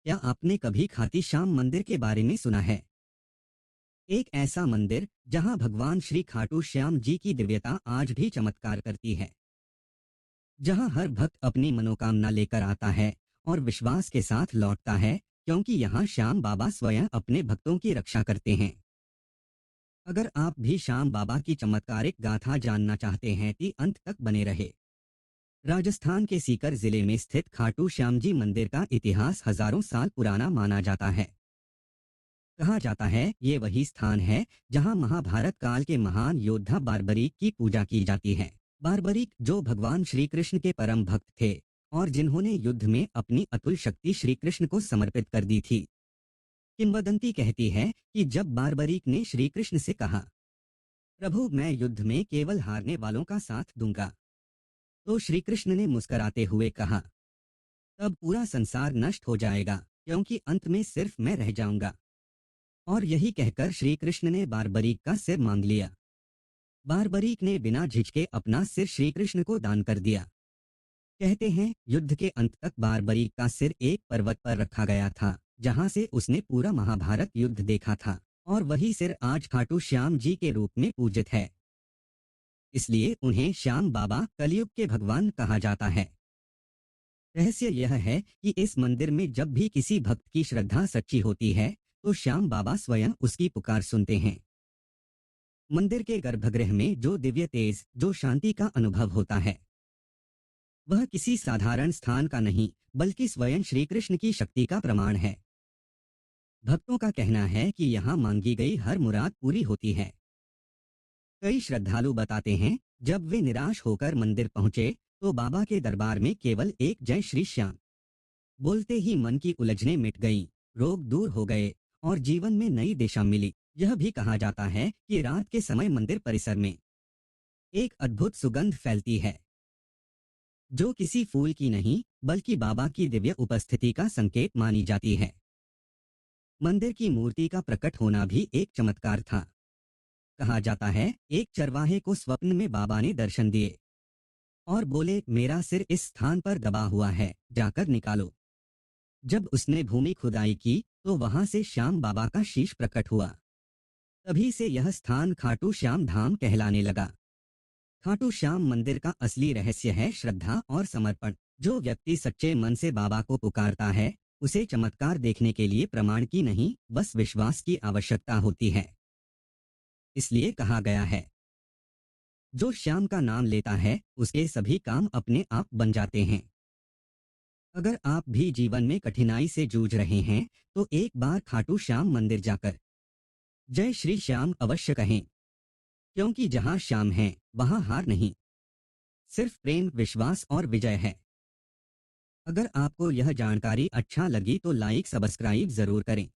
क्या आपने कभी खाटू श्याम मंदिर के बारे में सुना है? एक ऐसा मंदिर जहां भगवान श्री खाटू श्याम जी की दिव्यता आज भी चमत्कार करती है। जहां हर भक्त अपनी मनोकामना लेकर आता है और विश्वास के साथ लौटता है, क्योंकि यहां श्याम बाबा स्वयं अपने भक्तों की रक्षा करते हैं। अगर आप भी श्याम बाबा की चमत्कारिक गाथा जानना चाहते हैं तो अंत तक बने रहे। राजस्थान के सीकर जिले में स्थित खाटू श्याम जी मंदिर का इतिहास हजारों साल पुराना माना जाता है। कहा जाता है ये वही स्थान है जहां महाभारत काल के महान योद्धा बारबरीक की पूजा की जाती है। बारबरीक जो भगवान श्री कृष्ण के परम भक्त थे और जिन्होंने युद्ध में अपनी अतुल शक्ति श्री कृष्ण को समर्पित कर दी थी। किंवदंती कहती है कि जब बारबरीक ने श्री कृष्ण से कहा, प्रभु मैं युद्ध में केवल हारने वालों का साथ दूंगा, तो श्री कृष्ण ने मुस्कुराते हुए कहा, तब पूरा संसार नष्ट हो जाएगा, क्योंकि अंत में सिर्फ मैं रह जाऊंगा। और यही कहकर श्री कृष्ण ने बारबरीक का सिर मांग लिया। बारबरीक ने बिना झिझके अपना सिर श्री कृष्ण को दान कर दिया। कहते हैं युद्ध के अंत तक बारबरीक का सिर एक पर्वत पर रखा गया था, जहां से उसने पूरा महाभारत युद्ध देखा था, और वही सिर आज खाटू श्याम जी के रूप में पूजित है। इसलिए उन्हें श्याम बाबा कलयुग के भगवान कहा जाता है। रहस्य यह है कि इस मंदिर में जब भी किसी भक्त की श्रद्धा सच्ची होती है तो श्याम बाबा स्वयं उसकी पुकार सुनते हैं। मंदिर के गर्भगृह में जो दिव्य तेज, जो शांति का अनुभव होता है, वह किसी साधारण स्थान का नहीं बल्कि स्वयं श्री कृष्ण की शक्ति का प्रमाण है। भक्तों का कहना है कि यहाँ मांगी गई हर मुराद पूरी होती है। कई श्रद्धालु बताते हैं जब वे निराश होकर मंदिर पहुंचे तो बाबा के दरबार में केवल एक जय श्री श्याम बोलते ही मन की उलझनें मिट गईं, रोग दूर हो गए और जीवन में नई दिशा मिली। यह भी कहा जाता है कि रात के समय मंदिर परिसर में एक अद्भुत सुगंध फैलती है, जो किसी फूल की नहीं बल्कि बाबा की दिव्य उपस्थिति का संकेत मानी जाती है। मंदिर की मूर्ति का प्रकट होना भी एक चमत्कार था। कहा जाता है एक चरवाहे को स्वप्न में बाबा ने दर्शन दिए और बोले, मेरा सिर इस स्थान पर दबा हुआ है, जाकर निकालो। जब उसने भूमि खुदाई की तो वहां से श्याम बाबा का शीश प्रकट हुआ। तभी से यह स्थान खाटू श्याम धाम कहलाने लगा। खाटू श्याम मंदिर का असली रहस्य है श्रद्धा और समर्पण। जो व्यक्ति सच्चे मन से बाबा को पुकारता है उसे चमत्कार देखने के लिए प्रमाण की नहीं बस विश्वास की आवश्यकता होती है। इसलिए कहा गया है, जो श्याम का नाम लेता है उसके सभी काम अपने आप बन जाते हैं। अगर आप भी जीवन में कठिनाई से जूझ रहे हैं तो एक बार खाटू श्याम मंदिर जाकर जय श्री श्याम अवश्य कहें, क्योंकि जहां श्याम है वहां हार नहीं, सिर्फ प्रेम, विश्वास और विजय है। अगर आपको यह जानकारी अच्छा लगी तो लाइक सब्सक्राइब जरूर करें।